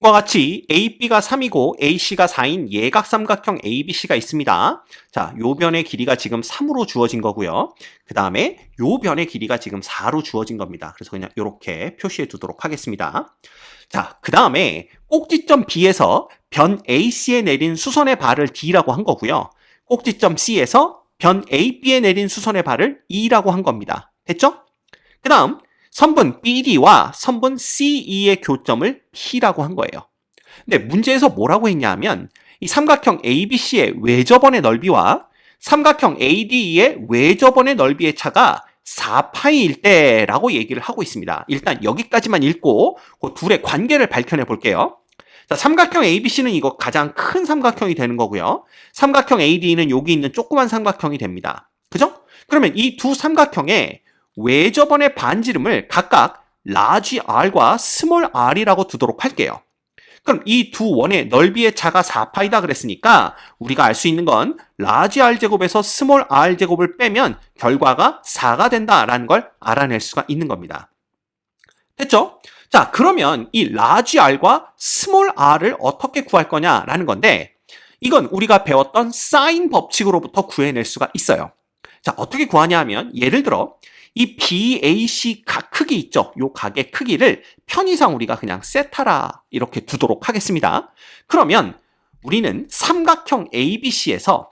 과 같이 AB가 3이고 AC가 4인 예각삼각형 ABC가 있습니다. 자, 요 변의 길이가 지금 3으로 주어진 거고요. 그 다음에 요 변의 길이가 지금 4로 주어진 겁니다. 그래서 그냥 이렇게 표시해 두도록 하겠습니다. 자, 그 다음에 꼭지점 B에서 변 AC에 내린 수선의 발을 D라고 한 거고요. 꼭지점 C에서 변 AB에 내린 수선의 발을 E라고 한 겁니다. 됐죠? 그 다음 선분 BD와 선분 CE의 교점을 P라고 한 거예요. 근데 문제에서 뭐라고 했냐면 이 삼각형 ABC의 외접원의 넓이와 삼각형 ADE의 외접원의 넓이의 차가 4파이일 때라고 얘기를 하고 있습니다. 일단 여기까지만 읽고 그 둘의 관계를 밝혀내 볼게요. 자, 삼각형 ABC는 이거 가장 큰 삼각형이 되는 거고요. 삼각형 ADE는 여기 있는 조그만 삼각형이 됩니다. 그죠? 그러면 이 두 삼각형의 외접원의 반지름을 각각 large r과 small r이라고 두도록 할게요. 그럼 이 두 원의 넓이의 차가 4파이다 그랬으니까 우리가 알 수 있는 건 large r제곱에서 small r제곱을 빼면 결과가 4가 된다라는 걸 알아낼 수가 있는 겁니다. 됐죠? 자, 그러면 이 large r과 small r을 어떻게 구할 거냐라는 건데 이건 우리가 배웠던 사인 법칙으로부터 구해낼 수가 있어요. 자, 어떻게 구하냐 하면 예를 들어 이 BAC 각 크기 있죠? 요 각의 크기를 편의상 우리가 그냥 세타라 이렇게 두도록 하겠습니다. 그러면 우리는 삼각형 ABC에서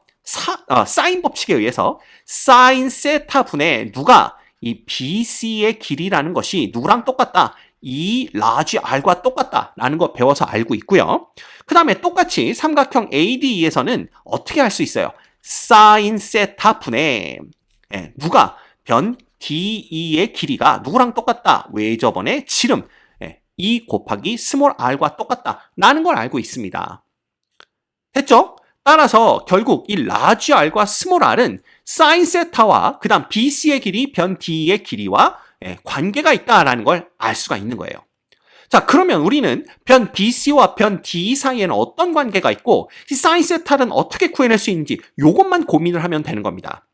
사인 법칙에 의해서 사인 세타 분의 누가 이 BC의 길이라는 것이 누구랑 똑같다? 이 large R과 똑같다라는 거 배워서 알고 있고요. 그 다음에 똑같이 삼각형 ADE에서는 어떻게 할 수 있어요? 사인 세타 분의 누가 변 DE의 길이가 누구랑 똑같다? 외접원의 지름 E 곱하기 스몰 r과 똑같다 라는 걸 알고 있습니다. 됐죠? 따라서 결국 이 large r과 스몰 r은 사인 세타와 그 다음 BC의 길이 변 DE의 길이와 관계가 있다라는 걸 알 수가 있는 거예요. 자, 그러면 우리는 변 BC와 변 DE 사이에는 어떤 관계가 있고 이 사인 세타는 어떻게 구해낼 수 있는지 이것만 고민을 하면 되는 겁니다.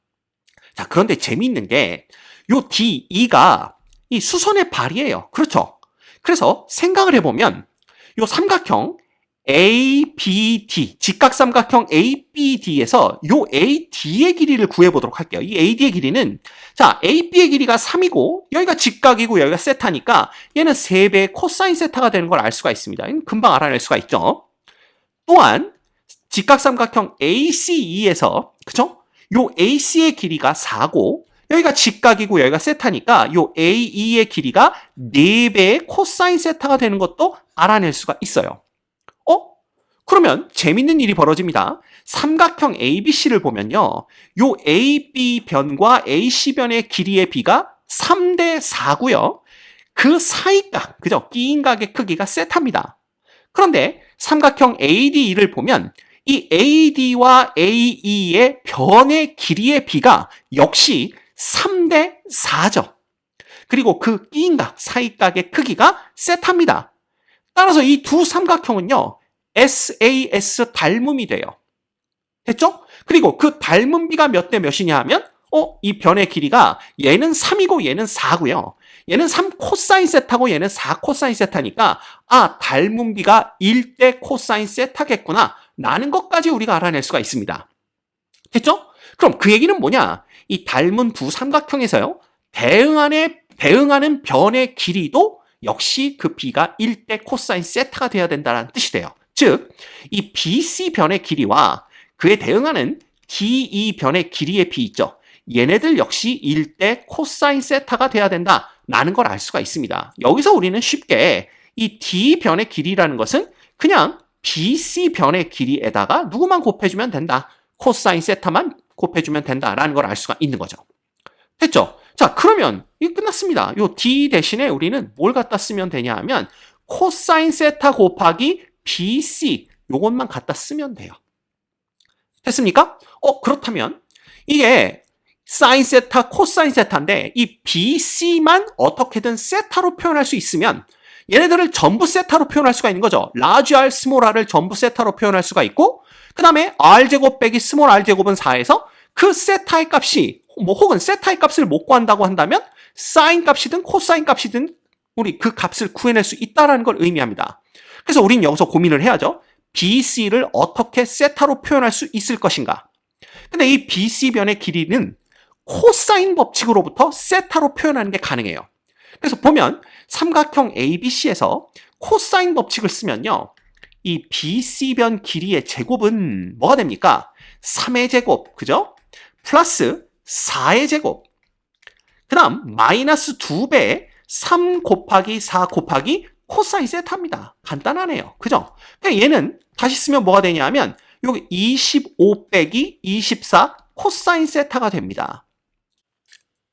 자, 그런데 재미있는 게 요 DE가 이 수선의 발이에요. 그렇죠? 그래서 생각을 해보면 요 삼각형 ABD, 직각삼각형 ABD에서 요 AD의 길이를 구해보도록 할게요. 이 AD의 길이는 자, AB의 길이가 3이고 여기가 직각이고 여기가 세타니까 얘는 3배의 코사인 세타가 되는 걸 알 수가 있습니다. 금방 알아낼 수가 있죠. 또한 직각삼각형 ACE에서 그죠? 요 AC의 길이가 4고 여기가 직각이고 여기가 세타니까 요 AE의 길이가 4배의 코사인 세타가 되는 것도 알아낼 수가 있어요. 그러면 재밌는 일이 벌어집니다. 삼각형 ABC를 보면요. 요 AB변과 AC변의 길이의 비가 3대 4고요. 그 사이각, 그죠? 끼인 각의 크기가 세타입니다. 그런데 삼각형 ADE를 보면 이 AD와 AE의 변의 길이의 비가 역시 3대 4죠. 그리고 그 끼인각, 사이각의 크기가 세타입니다. 따라서 이 두 삼각형은요. SAS 닮음이 돼요. 됐죠? 그리고 그 닮은 비가 몇 대 몇이냐 하면 이 변의 길이가 얘는 3이고 얘는 4고요. 얘는 3 코사인 세타고 얘는 4 코사인 세타니까 닮은 비가 1대 코사인 세타겠구나 라는 것까지 우리가 알아낼 수가 있습니다. 됐죠? 그럼 그 얘기는 뭐냐? 이 닮은 두 삼각형에서요. 대응하는 변의 길이도 역시 그 비가 1대 코사인 세타가 돼야 된다는 뜻이 돼요. 즉, 이 BC 변의 길이와 그에 대응하는 DE 변의 길이의 비 있죠. 얘네들 역시 1대 코사인 세타가 돼야 된다라는 걸 알 수가 있습니다. 여기서 우리는 쉽게 이 D 변의 길이라는 것은 그냥 BC 변의 길이에다가 누구만 곱해주면 된다. 코사인 세타만 곱해주면 된다라는 걸 알 수가 있는 거죠. 됐죠? 자, 그러면 이게 끝났습니다. 요 D 대신에 우리는 뭘 갖다 쓰면 되냐 하면 코사인 세타 곱하기 BC 요것만 갖다 쓰면 돼요. 됐습니까? 그렇다면 이게 사인 세타, 코사인 세타인데 이 BC만 어떻게든 세타로 표현할 수 있으면 얘네들을 전부 세타로 표현할 수가 있는 거죠. large R, small r을 전부 세타로 표현할 수가 있고 그 다음에 R제곱 빼기 small R제곱은 4에서 그 세타의 값이 혹은 세타의 값을 못 구한다고 한다면 사인 값이든 코사인 값이든 우리 그 값을 구해낼 수 있다는 걸 의미합니다. 그래서 우린 여기서 고민을 해야죠. BC를 어떻게 세타로 표현할 수 있을 것인가. 근데 이 BC변의 길이는 코사인 법칙으로부터 세타로 표현하는 게 가능해요. 그래서 보면 삼각형 ABC에서 코사인 법칙을 쓰면요. 이 BC변 길이의 제곱은 뭐가 됩니까? 3의 제곱, 그죠? 플러스 4의 제곱. 그 다음 마이너스 2배 3 곱하기 4 곱하기 코사인 세타입니다. 간단하네요. 그죠? 그냥 얘는 다시 쓰면 뭐가 되냐면 여기 25 빼기 24 코사인 세타가 됩니다.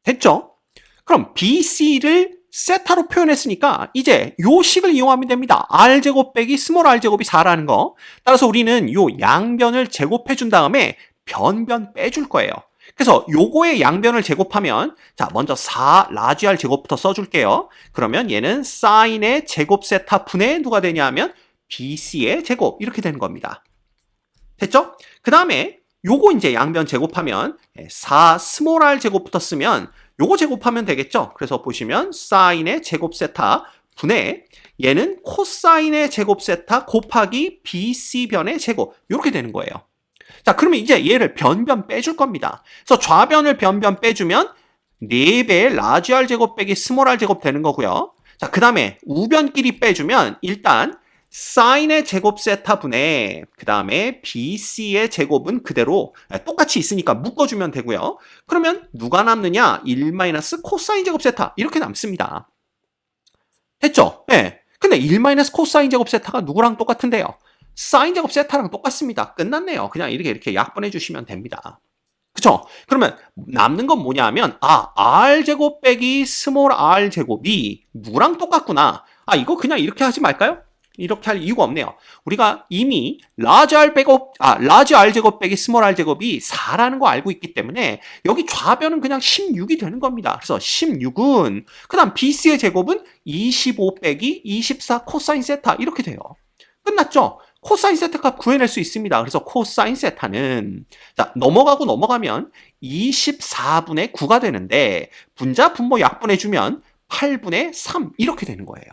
됐죠? 그럼 BC를 세타로 표현했으니까 이제 요 식을 이용하면 됩니다. R제곱 빼기 스몰 R제곱이 4라는 거. 따라서 우리는 요 양변을 제곱해 준 다음에 변변 빼줄 거예요. 그래서 요거의 양변을 제곱하면 자 먼저 4 라지 R 제곱부터 써줄게요. 그러면 얘는 사인의 제곱 세타 분의 누가 되냐면 BC의 제곱 이렇게 되는 겁니다. 됐죠? 그 다음에 요거 이제 양변 제곱하면 4 스몰 R 제곱부터 쓰면 요거 제곱하면 되겠죠? 그래서 보시면 사인의 제곱 세타 분의 얘는 코사인의 제곱 세타 곱하기 BC변의 제곱 이렇게 되는 거예요. 자, 그러면 이제 얘를 변변 빼줄 겁니다. 그래서 좌변을 변변 빼주면 4배의 라지 R 제곱 빼기 스몰 R 제곱 되는 거고요. 자, 그 다음에 우변끼리 빼주면 일단 사인의 제곱 세타 분의 그 다음에 BC의 제곱은 그대로 똑같이 있으니까 묶어주면 되고요. 그러면 누가 남느냐? 1 마이너스 코사인 제곱 세타 이렇게 남습니다. 됐죠? 네. 근데 1 마이너스 코사인 제곱 세타가 누구랑 똑같은데요? 사인 제곱 세타랑 똑같습니다. 끝났네요. 그냥 이렇게 약분해 주시면 됩니다. 그쵸? 그러면 남는 건 뭐냐 하면 R제곱 빼기 스몰 R제곱이 누구랑 똑같구나. 이거 그냥 이렇게 하지 말까요? 이렇게 할 이유가 없네요. 우리가 이미 라지 R제곱 빼기 스몰 R제곱이 4라는 거 알고 있기 때문에 여기 좌변은 그냥 16이 되는 겁니다. 그래서 16은 그 다음 BC의 제곱은 25 빼기 24 코사인 세타 이렇게 돼요. 끝났죠? 코사인 세타 값 구해낼 수 있습니다. 그래서 코사인 세타는 자 넘어가면 24분의 9가 되는데 분자 분모 약분해주면 8분의 3 이렇게 되는 거예요.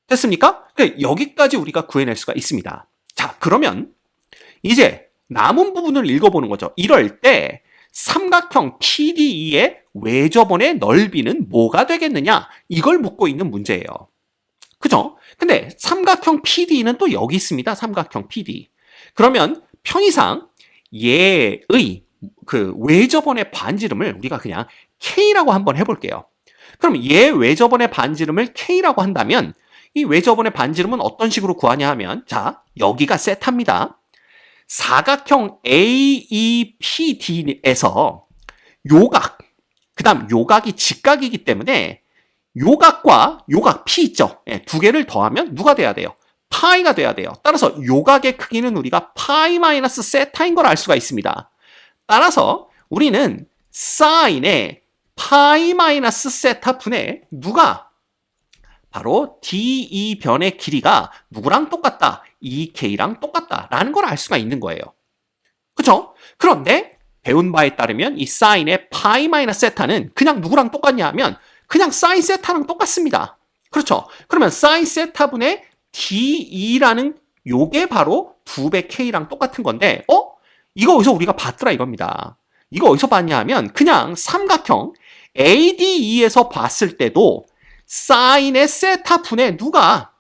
됐습니까? 여기까지 우리가 구해낼 수가 있습니다. 자, 그러면 이제 남은 부분을 읽어보는 거죠. 이럴 때 삼각형 PDE의 외접원의 넓이는 뭐가 되겠느냐? 이걸 묻고 있는 문제예요. 그죠? 근데 삼각형 PDE는 또 여기 있습니다. 삼각형 PD. 그러면 편의상 얘의 그 외접원의 반지름을 우리가 그냥 K라고 한번 해볼게요. 그럼 얘 외접원의 반지름을 K라고 한다면 이 외접원의 반지름은 어떤 식으로 구하냐 하면 자 여기가 세타입니다. 사각형 AEPD에서 요각 그 다음 요각이 직각이기 때문에 요각과 요각 P 있죠. 두 개를 더하면 누가 돼야 돼요? 파이가 돼야 돼요. 따라서 요각의 크기는 우리가 파이 마이너스 세타인 걸 알 수가 있습니다. 따라서 우리는 사인의 파이 마이너스 세타 분의 누가? 바로 DE변의 길이가 누구랑 똑같다? EK랑 똑같다라는 걸 알 수가 있는 거예요. 그렇죠? 그런데 배운 바에 따르면 이 사인의 파이 마이너스 세타는 그냥 누구랑 똑같냐 하면 그냥 사인 세타랑 똑같습니다. 그렇죠? 그러면 사인 세타분의 DE라는 요게 바로 2배 K랑 똑같은 건데 이거 어디서 우리가 봤더라 이겁니다. 이거 어디서 봤냐 하면 그냥 삼각형 ADE에서 봤을 때도 사인의 세타 분의 누가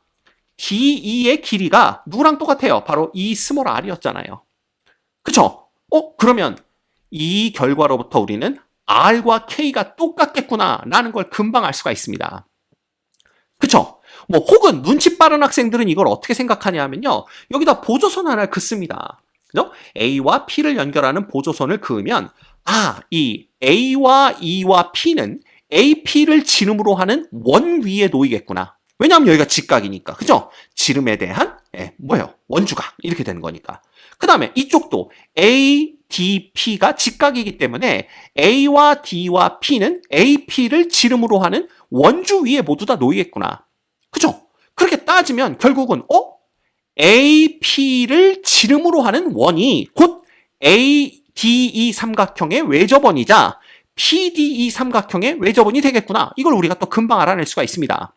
DE의 길이가 누구랑 똑같아요? 바로 이 스몰 R이었잖아요. 그쵸? 그러면 이 결과로부터 우리는 R과 K가 똑같겠구나 라는 걸 금방 알 수가 있습니다. 그쵸? 혹은 눈치 빠른 학생들은 이걸 어떻게 생각하냐면요. 여기다 보조선 하나를 긋습니다. 그죠? A와 P를 연결하는 보조선을 그으면 이 A와 E와 P는 AP를 지름으로 하는 원 위에 놓이겠구나. 왜냐하면 여기가 직각이니까. 그죠? 지름에 대한 원주각 이렇게 되는 거니까. 그 다음에 이쪽도 ADP가 직각이기 때문에 A와 D와 P는 AP를 지름으로 하는 원주 위에 모두 다 놓이겠구나. 그죠? 그렇게 따지면 결국은 AP를 지름으로 하는 원이 곧 ADE 삼각형의 외접원이자 PDE 삼각형의 외접원이 되겠구나. 이걸 우리가 또 금방 알아낼 수가 있습니다.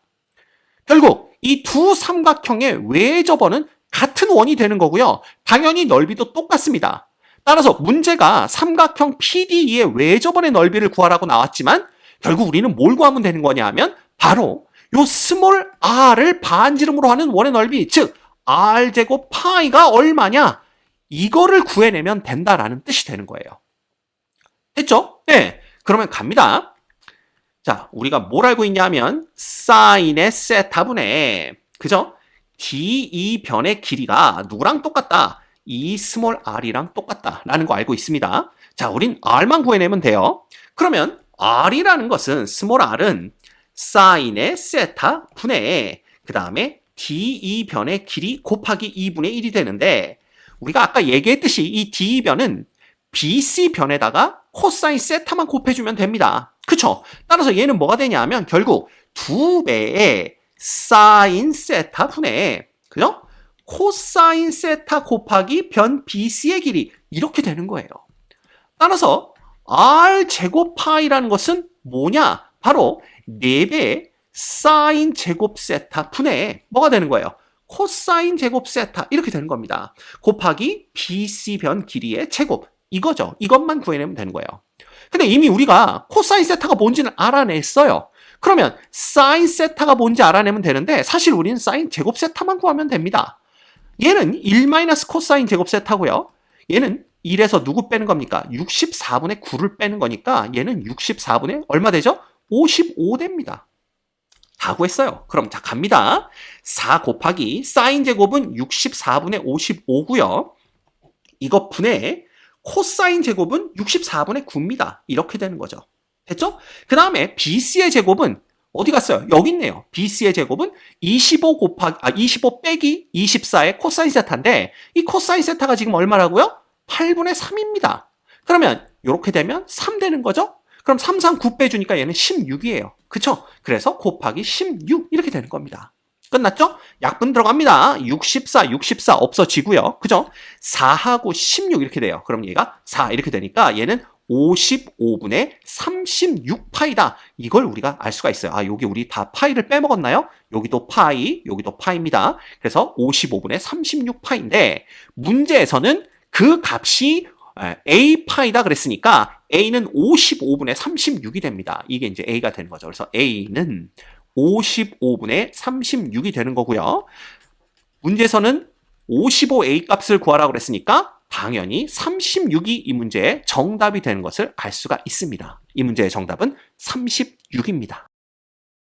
결국 이 두 삼각형의 외접원은 같은 원이 되는 거고요. 당연히 넓이도 똑같습니다. 따라서 문제가 삼각형 PDE의 외접원의 넓이를 구하라고 나왔지만 결국 우리는 뭘 구하면 되는 거냐 하면 바로 요 스몰 r을 반지름으로 하는 원의 넓이, 즉 r제곱 파이가 얼마냐, 이거를 구해내면 된다라는 뜻이 되는 거예요. 됐죠? 네. 그러면 갑니다. 자, 우리가 뭘 알고 있냐면 사인의 세타분의, 그죠? D2변의 길이가 누구랑 똑같다? 이 스몰 r이랑 똑같다라는 거 알고 있습니다. 자, 우린 r만 구해내면 돼요. 그러면 r이라는 것은, 스몰 r은 사인의 세타 분의 그 다음에 D2변의 길이 곱하기 2분의 1이 되는데, 우리가 아까 얘기했듯이 이 D2변은 BC변에다가 코사인 세타만 곱해주면 됩니다. 그쵸? 따라서 얘는 뭐가 되냐 하면 결국 2배의 사인 세타 분의, 그죠? 코사인 세타 곱하기 변 BC의 길이, 이렇게 되는 거예요. 따라서 R제곱 파이라는 것은 뭐냐? 바로 4배의 사인 제곱 세타 분의 뭐가 되는 거예요? 코사인 제곱 세타, 이렇게 되는 겁니다. 곱하기 BC변 길이의 제곱, 이거죠. 이것만 구해내면 되는 거예요. 근데 이미 우리가 코사인 세타가 뭔지는 알아냈어요. 그러면 사인 세타가 뭔지 알아내면 되는데, 사실 우리는 사인 제곱 세타만 구하면 됩니다. 얘는 1 코사인 제곱 세타고요. 얘는 1에서 누구 빼는 겁니까? 64분의 9를 빼는 거니까 얘는 64분의 얼마 되죠? 55 됩니다. 다 구했어요. 그럼 자, 갑니다. 4 곱하기 사인 제곱은 64분의 55고요. 이거 분의 코사인 제곱은 64분의 9입니다. 이렇게 되는 거죠. 됐죠? 그 다음에 BC의 제곱은 어디 갔어요? 여기 있네요. BC의 제곱은 25 빼기 24의 코사인 세타인데, 이 코사인 세타가 지금 얼마라고요? 8분의 3입니다. 그러면 이렇게 되면 3 되는 거죠? 그럼 3, 3, 9 빼주니까 얘는 16이에요. 그쵸? 그래서 곱하기 16 이렇게 되는 겁니다. 끝났죠? 약분 들어갑니다. 64, 64 없어지고요. 그죠? 4하고 16 이렇게 돼요. 그럼 얘가 4 이렇게 되니까 얘는 55분의 36파이다. 이걸 우리가 알 수가 있어요. 아, 여기 우리 다 파이를 빼먹었나요? 여기도 파이, 여기도 파이입니다. 그래서 55분의 36파인데, 문제에서는 그 값이 A파이다 그랬으니까 A는 55분의 36이 됩니다. 이게 이제 A가 되는 거죠. 그래서 A는 55분의 36이 되는 거고요. 문제에서는 55A 값을 구하라고 그랬으니까 당연히 36이 이 문제의 정답이 되는 것을 알 수가 있습니다. 이 문제의 정답은 36입니다.